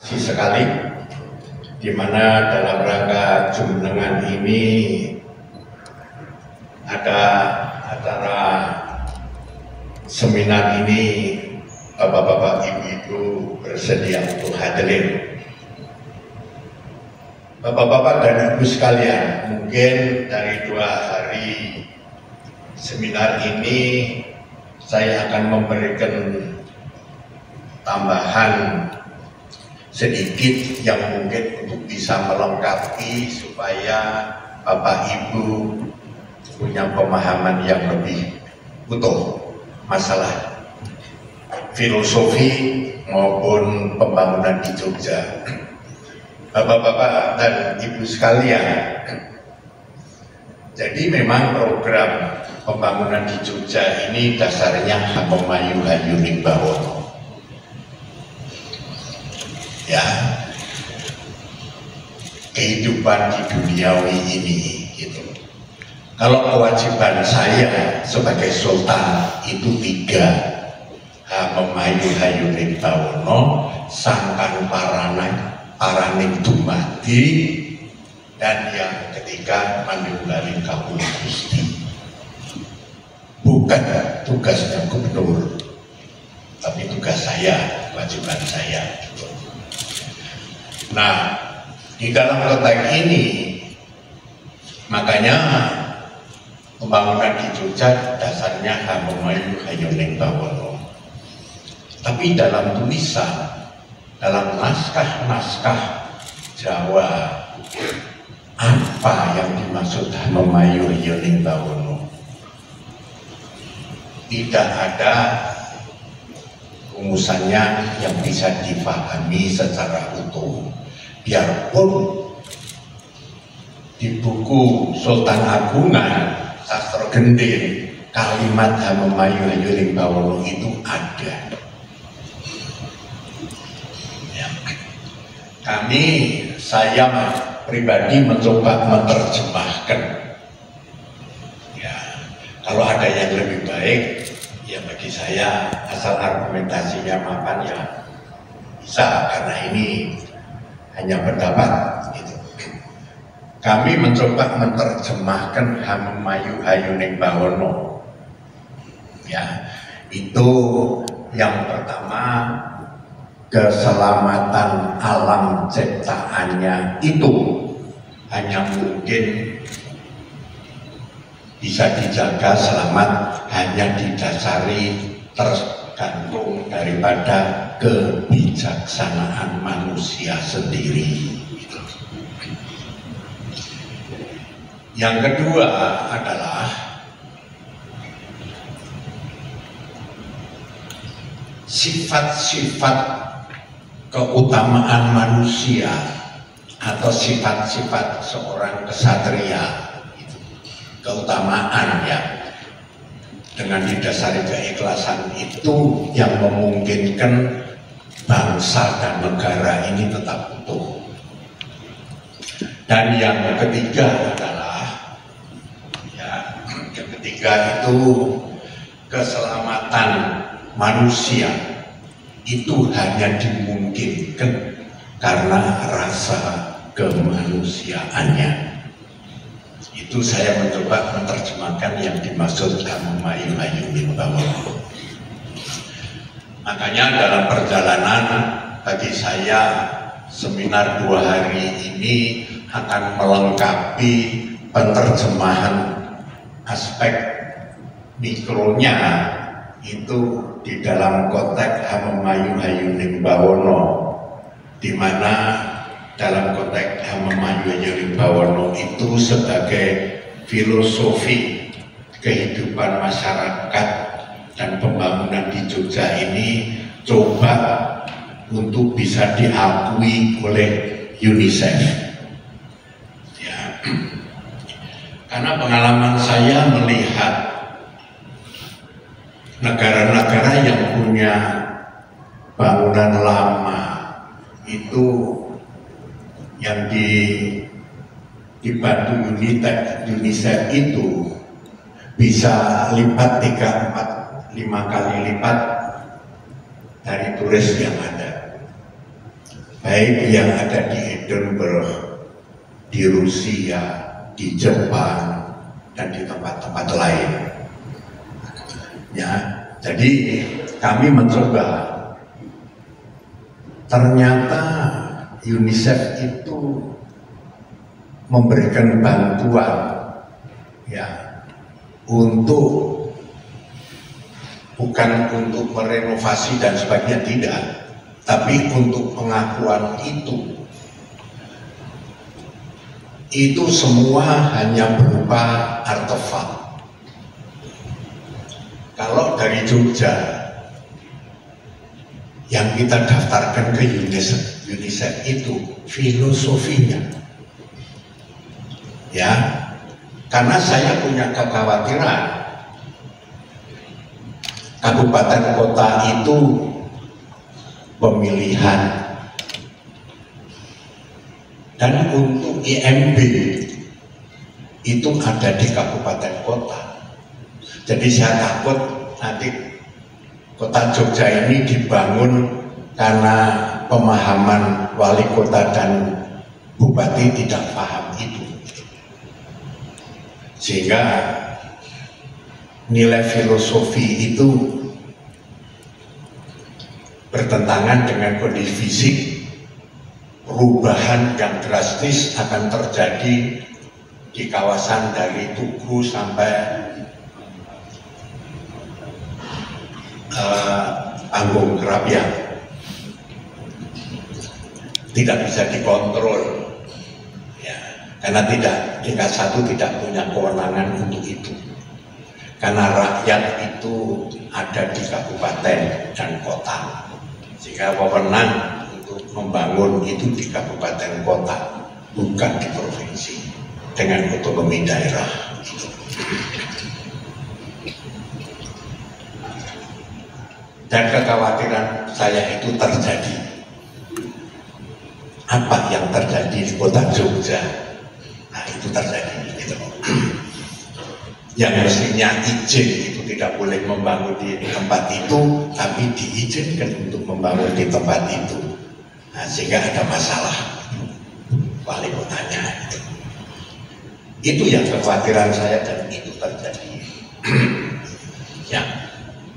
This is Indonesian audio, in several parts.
sekali, di mana dalam rangka Jumenengan ini ada acara seminar ini, Bapak-bapak, Ibu-ibu bersedia untuk hadir. Bapak-bapak dan Ibu sekalian, mungkin dari 2 hari seminar ini saya akan memberikan tambahan sedikit yang mungkin untuk bisa melengkapi supaya Bapak Ibu punya pemahaman yang lebih utuh masalah filosofi maupun pembangunan di Jogja. Bapak-bapak dan Ibu sekalian, jadi memang program pembangunan di Jogja ini dasarnya Hamemayu Hayuning Bawono. Ya, kehidupan di duniawi ini gitu. Kalau kewajiban saya sebagai sultan itu 3, Hamemayu Hayuning Bawono, Sangkan Paraning Dumadi, dan yang ketiga Manunggaling Kawula Gusti. Bukan tugasnya gubernur, tapi tugas saya, kewajiban saya gitu. Nah, di dalam konteks ini makanya pembangunan di Jogja dasarnya Hamemayu Hayuning Bawono. Tapi dalam tulisan, dalam naskah-naskah Jawa, apa yang dimaksud Hamemayu Hayuning Bawono? Tidak ada rumusannya yang bisa dipahami secara utuh. Biarpun di buku Sultan Agungan Sastra Gending kalimat Hamemayu Hayuning Bawono itu ada. Ya. Saya pribadi mencoba menerjemahkan. Ya, kalau ada yang lebih baik, ya bagi saya asal argumentasinya mapan ya bisa, karena ini hanya pendapat gitu. Kami mencoba menerjemahkan Hamemayu Hayuning Bawono. Ya, itu yang pertama, keselamatan alam ciptaannya itu hanya mungkin bisa dijaga selamat hanya didasari tergantung daripada kebijaksanaan manusia sendiri. Yang kedua adalah sifat-sifat keutamaan manusia atau sifat-sifat seorang kesatria, keutamaan ya, dengan didasari keikhlasan itu yang memungkinkan bangsa dan negara ini tetap utuh. Dan yang ketiga adalah ya, yang ketiga itu keselamatan manusia itu hanya dimungkinkan karena rasa kemanusiaannya. Itu saya mencoba menerjemahkan yang dimaksud Hamemayu Hayuning Bawono. Makanya dalam perjalanan bagi saya seminar 2 hari ini akan melengkapi penerjemahan aspek mikronya itu di dalam konteks Hamemayu Hayuning Bawono, di mana dalam konteks Hamemayu Hayuning Bawono itu sebagai filosofi kehidupan masyarakat dan pembangunan di Jogja ini coba untuk bisa diakui oleh UNICEF. Ya. Karena pengalaman saya melihat negara-negara yang punya bangunan lama itu yang dibantu UNICEF itu bisa lipat 3, 4, 5 kali lipat dari turis yang ada. baik yang ada di Edinburgh, di Rusia, di Jepang, dan di tempat-tempat lain. Ya, jadi kami mencoba. Ternyata UNICEF itu memberikan bantuan, ya, untuk bukan untuk merenovasi dan sebagainya, tidak, tapi untuk pengakuan itu semua hanya berupa artefak. Kalau dari Jogja yang kita daftarkan ke UNICEF itu filosofinya, ya, karena saya punya kekhawatiran kabupaten kota itu pemilihan, dan untuk IMB itu ada di kabupaten kota. Jadi saya takut nanti kota Jogja ini dibangun karena pemahaman wali kota dan bupati tidak paham itu, sehingga nilai filosofi itu bertentangan dengan kondisi fisik. Perubahan yang drastis akan terjadi di kawasan dari Tugu sampai Panggung Kerapian. Tidak bisa dikontrol, ya, karena tingkat 1 tidak punya kewenangan untuk itu. Karena rakyat itu ada di kabupaten dan kota, sehingga wewenang untuk membangun itu di kabupaten kota, bukan di provinsi dengan otonomi daerah. Dan kekhawatiran saya itu terjadi. Apa yang terjadi di kota Jogja? Nah, itu terjadi gitu. Yang mestinya izin itu tidak boleh membangun di tempat itu, tapi diizinkan untuk membangun di tempat itu. Nah, sehingga ada masalah wali kotanya gitu. Itu yang kekhawatiran saya, dan itu terjadi. Ya,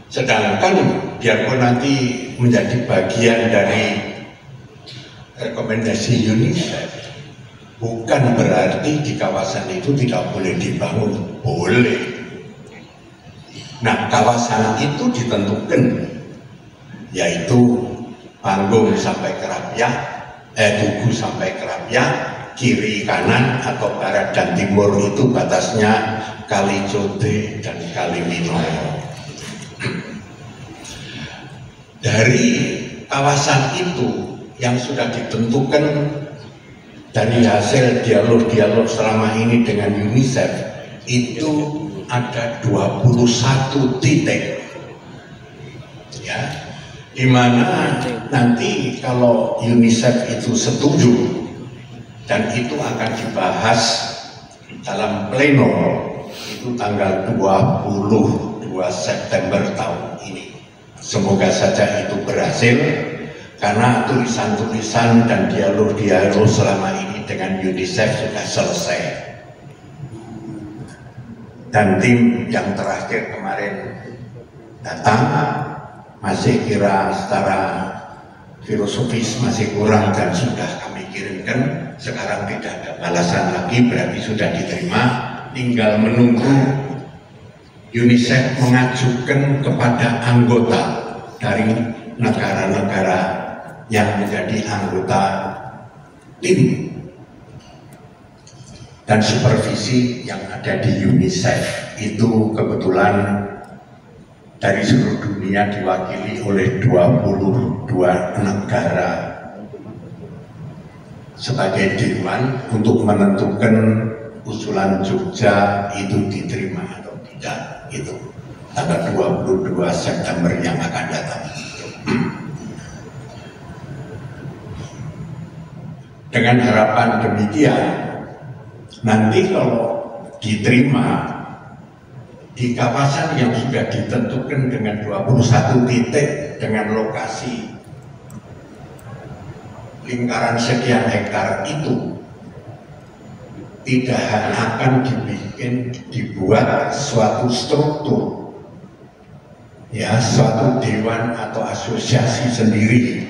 sedangkan biarpun nanti menjadi bagian dari rekomendasi UNICEF, bukan berarti di kawasan itu tidak boleh dibangun, boleh. Nah, kawasan itu ditentukan, yaitu Panggung sampai Kerapian, Tugu sampai Kerapian, kiri kanan atau barat dan timur itu batasnya Kali Cote dan Kali Minoro. Dari kawasan itu yang sudah ditentukan dari hasil dialog-dialog selama ini dengan UNICEF, itu ada 21 titik, ya, di mana nanti kalau UNICEF itu setuju dan itu akan dibahas dalam pleno itu tanggal 22 September tahun ini. Semoga saja itu berhasil, karena tulisan-tulisan dan dialog-dialog selama ini dengan UNICEF sudah selesai. Dan tim yang terakhir kemarin datang, masih kira secara filosofis masih kurang dan sudah kami kirimkan. Sekarang tidak ada balasan lagi, berarti sudah diterima. Tinggal menunggu UNICEF mengajukan kepada anggota dari negara-negara yang menjadi anggota tim dan supervisi yang ada di UNICEF. Itu kebetulan dari seluruh dunia diwakili oleh 22 negara sebagai dewan untuk menentukan usulan Jogja itu diterima atau tidak. Itu tanggal 22 September yang akan datang. Dengan harapan demikian, nanti kalau diterima di kawasan yang sudah ditentukan dengan 21 titik dengan lokasi lingkaran sekian hektar itu tidak akan dibuat suatu struktur, ya, suatu dewan atau asosiasi sendiri,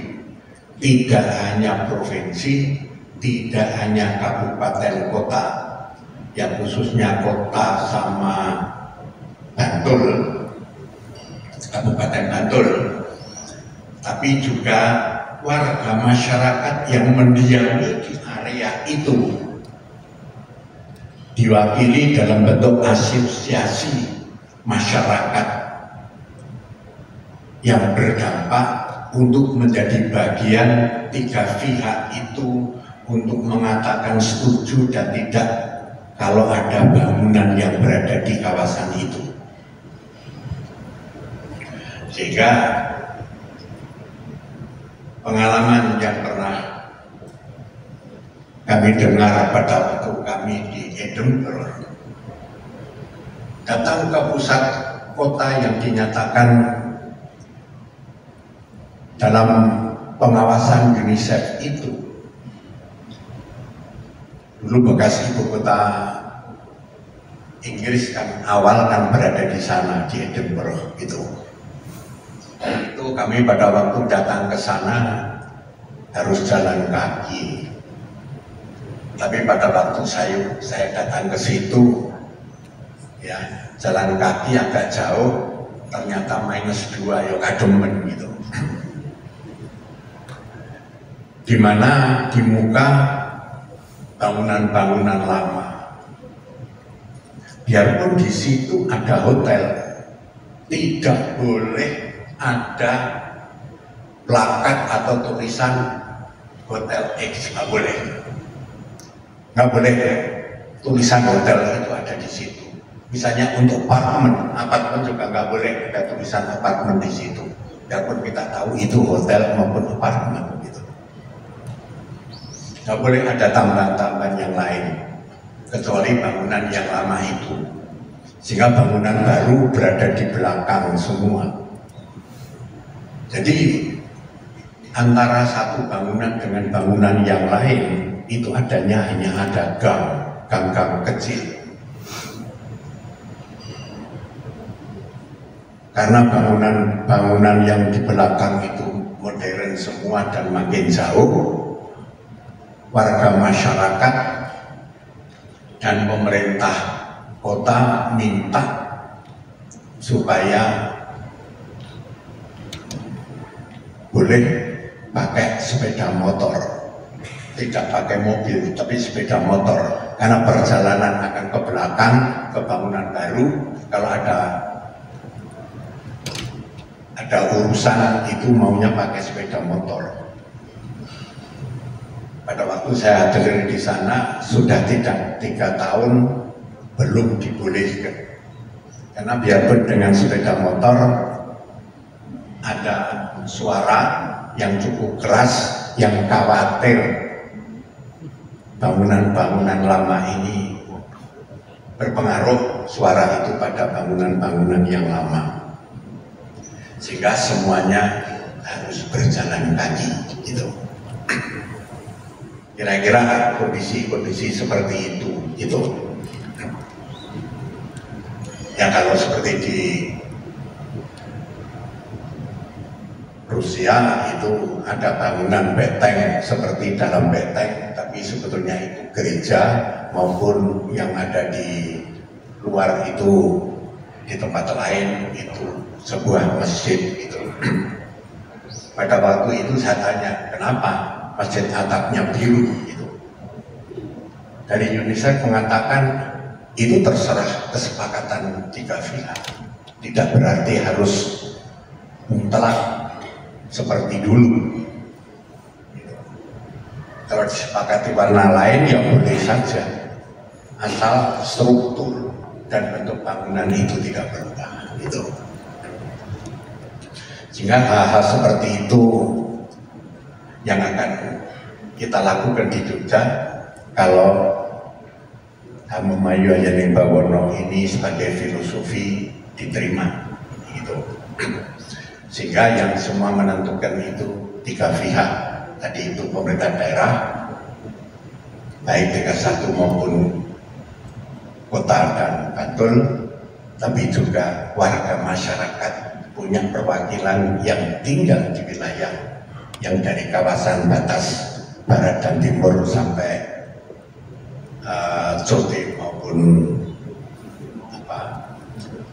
tidak hanya provinsi, tidak hanya kabupaten kota, yang khususnya kota sama Bantul, Kabupaten Bantul, tapi juga warga masyarakat yang mendiami di area itu diwakili dalam bentuk asosiasi masyarakat yang berdampak untuk menjadi bagian tiga pihak itu untuk mengatakan setuju dan tidak kalau ada bangunan yang berada di kawasan itu. Sehingga pengalaman yang pernah kami dengar pada waktu kami di Edinburgh, datang ke pusat kota yang dinyatakan dalam pengawasan UNICEF itu, dulu bekas ibu kota Inggris kan awal kan berada di sana di Edinburgh itu. Itu kami pada waktu datang ke sana harus jalan kaki. Tapi pada waktu saya datang ke situ, ya jalan kaki agak jauh, ternyata -2 ya kademen gitu. Dimana di muka bangunan-bangunan lama, biarpun di situ ada hotel, tidak boleh ada plakat atau tulisan Hotel X, nggak boleh tulisan hotel itu ada di situ. Misalnya untuk apartemen juga nggak boleh ada tulisan apartemen di situ, biarpun kita tahu itu hotel maupun apartemen gitu. Nggak boleh ada tambahan-tambahan yang lain kecuali bangunan yang lama itu, sehingga bangunan baru berada di belakang semua. Jadi antara satu bangunan dengan bangunan yang lain itu adanya hanya ada gang-gang kecil. Karena bangunan yang di belakang itu modern semua dan makin jauh, warga masyarakat dan pemerintah kota minta supaya boleh pakai sepeda motor, tidak pakai mobil tapi sepeda motor, karena perjalanan akan ke belakang ke bangunan baru. Kalau ada urusan itu maunya pakai sepeda motor. Pada waktu saya hadir di sana sudah tidak 3 tahun belum dibolehkan, karena biarpun dengan sepeda motor ada suara yang cukup keras yang khawatir bangunan-bangunan lama ini berpengaruh suara itu pada bangunan-bangunan yang lama, sehingga semuanya harus berjalan kaki gitu. Kira-kira kondisi seperti itu ya. Kalau seperti di Rusia itu ada bangunan benteng seperti dalam benteng, tapi sebetulnya itu gereja, maupun yang ada di luar itu di tempat lain itu sebuah masjid itu. Pada waktu itu saya tanya, kenapa masjid atapnya biru itu? Dari UNICEF mengatakan itu terserah kesepakatan 3 pihak, tidak berarti harus mutlak seperti dulu. Kalau disepakati warna lain ya boleh saja, asal struktur dan bentuk bangunan itu tidak berubah gitu. Sehingga hal-hal seperti itu yang akan kita lakukan di Jogja kalau Hamemayu Ayanimbawono ini sebagai filosofi diterima gitu. Sehingga yang semua menentukan itu 3 pihak, tadi itu pemerintah daerah, baik tingkat 1 maupun kota dan Bantul, tapi juga warga masyarakat punya perwakilan yang tinggal di wilayah yang dari kawasan batas barat dan timur sampai Cote maupun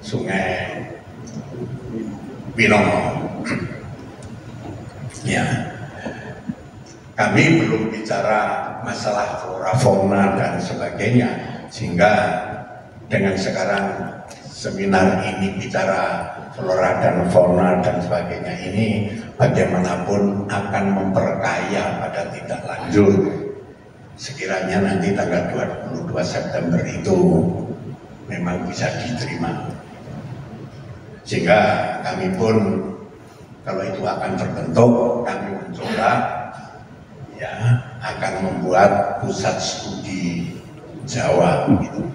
Sungai Binomo. Ya, kami belum bicara masalah flora fauna dan sebagainya, sehingga dengan sekarang seminar ini bicara flora dan fauna dan sebagainya ini bagaimanapun akan memperkaya pada tindak lanjut sekiranya nanti tanggal 22 September itu memang bisa diterima, sehingga kami pun kalau itu akan terbentuk, kami mencoba ya akan membuat pusat studi Jawa gitu,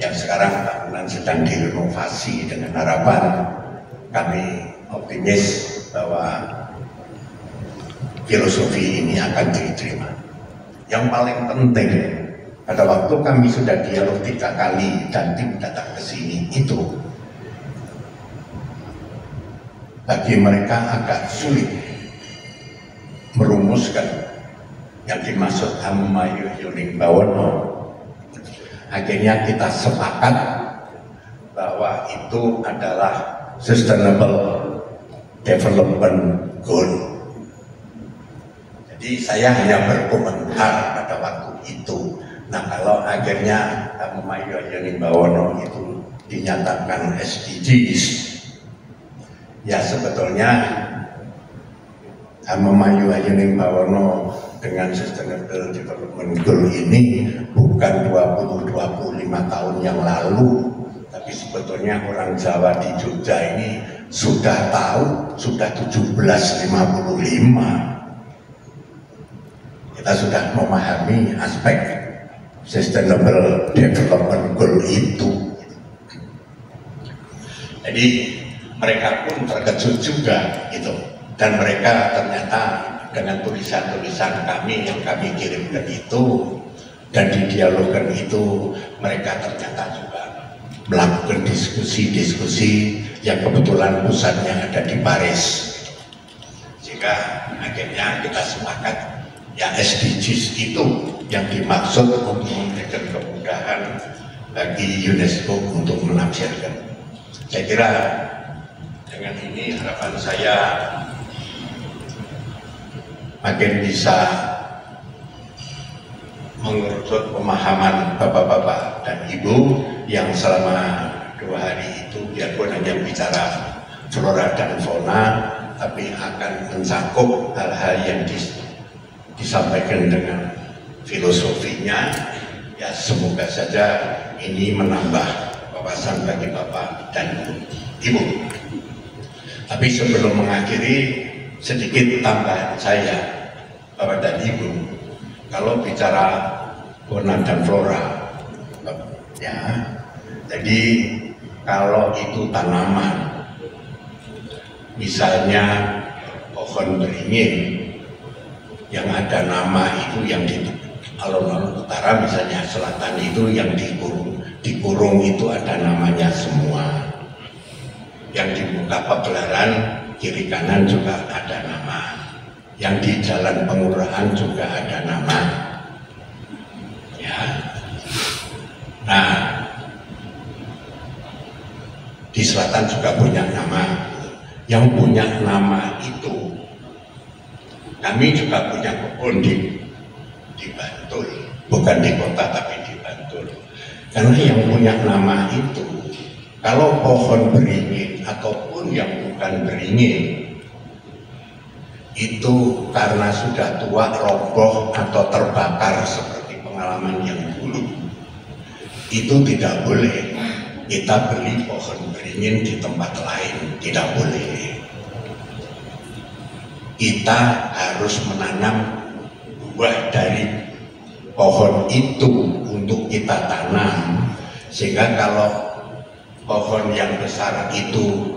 yang sekarang bangunan sedang direnovasi dengan harapan kami optimis bahwa filosofi ini akan diterima. Yang paling penting pada waktu kami sudah dialog 3 kali dan tim datang ke sini itu bagi mereka agak sulit merumuskan yang dimaksud Hamayu Yuning Bawono. Akhirnya kita sepakat bahwa itu adalah Sustainable Development Goal. Jadi saya hanya berkomentar pada waktu itu. Nah, kalau akhirnya Hamayu Yuning Bawono itu dinyatakan SDGs, ya sebetulnya Hamayu Yuning Bawono dengan Sustainable Development Goal ini bukan 20-25 tahun yang lalu, tapi sebetulnya orang Jawa di Jogja ini sudah tahu, sudah 1755. Kita sudah memahami aspek Sustainable Development Goal itu. Jadi mereka pun terkejut juga gitu, dan mereka ternyata dengan tulisan-tulisan kami yang kami kirimkan itu dan didialogkan itu, mereka ternyata juga melakukan diskusi-diskusi yang kebetulan pusatnya ada di Paris, sehingga akhirnya kita sepakat ya SDGs itu yang dimaksud untuk memberikan kemudahan bagi UNESCO untuk menafsirkan. Saya kira dengan ini harapan saya makin bisa mengerucut pemahaman bapak-bapak dan ibu yang selama 2 hari itu biarpun hanya bicara flora dan fauna, tapi akan mencakup hal-hal yang disampaikan dengan filosofinya. Ya semoga saja ini menambah wawasan bagi bapak dan ibu. Tapi sebelum mengakhiri, sedikit tambahan saya, bapak dan ibu, kalau bicara fauna dan flora, ya, jadi kalau itu tanaman, misalnya pohon beringin, yang ada nama itu yang di alun-alun utara, misalnya selatan itu yang dikurung itu ada namanya semua. Yang di muka pagelaran kiri kanan juga ada nama, yang di jalan pengurahan juga ada nama, ya. Nah, di selatan juga punya nama. Yang punya nama itu, kami juga punya kebun di Bantul, bukan di kota tapi di Bantul. Karena yang punya nama itu, kalau pohon beringin ataupun yang bukan beringin itu karena sudah tua, roboh atau terbakar seperti pengalaman yang dulu, itu tidak boleh kita beli pohon beringin di tempat lain, tidak boleh. Kita harus menanam buah dari pohon itu untuk kita tanam, sehingga kalau pohon yang besar itu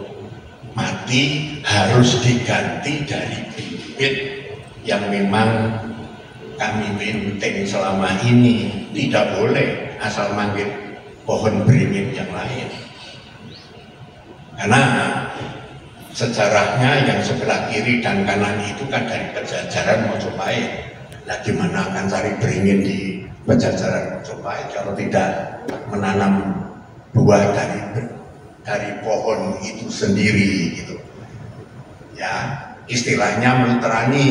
mati harus diganti dari bibit yang memang kami maintain selama ini. Tidak boleh asal manggil pohon beringin yang lain, karena sejarahnya yang sebelah kiri dan kanan itu kan dari Pejajaran Mojopahit. Nah, gimana akan cari beringin di Pejajaran Mojopahit kalau tidak menanam buah dari pohon itu sendiri gitu. Ya, istilahnya meluterani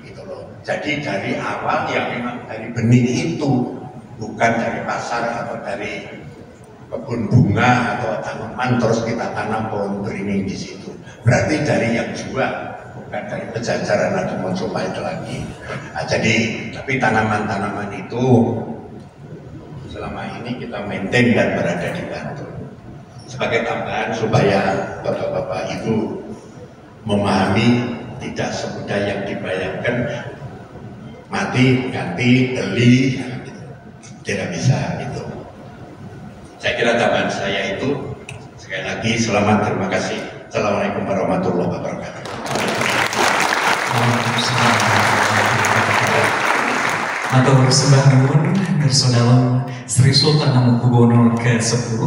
gitu loh. Jadi dari awal ya memang dari benih itu, bukan dari pasar atau dari kebun bunga atau tanaman terus kita tanam pohon beringin di situ. Berarti dari yang jual, bukan dari Pejajaran atau Mojopahit lagi. Nah, jadi tapi tanaman-tanaman itu selama ini kita maintain dan berada di Bantul. Sebagai tambahan supaya bapak-bapak itu memahami, tidak semudah yang dibayangkan mati, ganti, beli, tidak bisa gitu. Saya kira tambahan saya itu. Sekali lagi selamat, terima kasih. Assalamualaikum warahmatullahi wabarakatuh. Atau sembah nuwun Gersodalam Sri Sultan Hamengkubuwono ke-10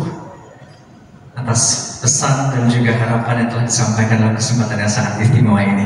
atas pesan dan juga harapan yang telah disampaikan dalam kesempatan yang sangat istimewa ini.